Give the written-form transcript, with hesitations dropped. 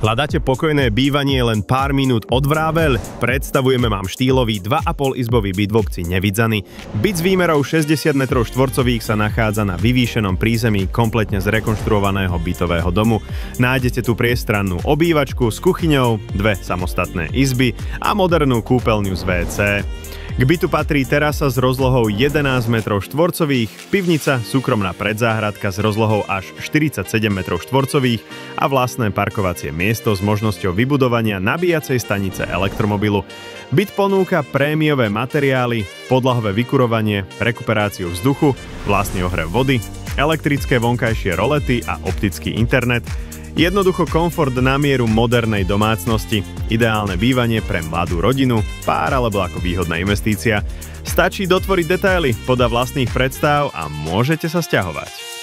Hľadáte pokojné bývanie len pár minút od Vráveľ? Predstavujeme vám štýlový 2,5 izbový byt v obci Nevidzany. Byt s výmerou 60 m2 sa nachádza na vyvýšenom prízemí kompletne zrekonštruovaného bytového domu. Nájdete tu priestrannú obývačku s kuchyňou, 2 samostatné izby a modernú kúpeľňu z WC. K bytu patrí terasa s rozlohou 11 m2, pivnica, súkromná predzáhradka s rozlohou až 47 m2 a vlastné parkovacie miesto s možnosťou vybudovania nabíjacej stanice elektromobilu. Byt ponúka prémiové materiály, podlahové vykurovanie, rekuperáciu vzduchu, vlastný ohrev vody, elektrické vonkajšie rolety a optický internet. Jednoducho komfort na mieru modernej domácnosti, ideálne bývanie pre mladú rodinu, pár alebo ako výhodná investícia. Stačí dotvoriť detaily podľa vlastných predstav a môžete sa sťahovať.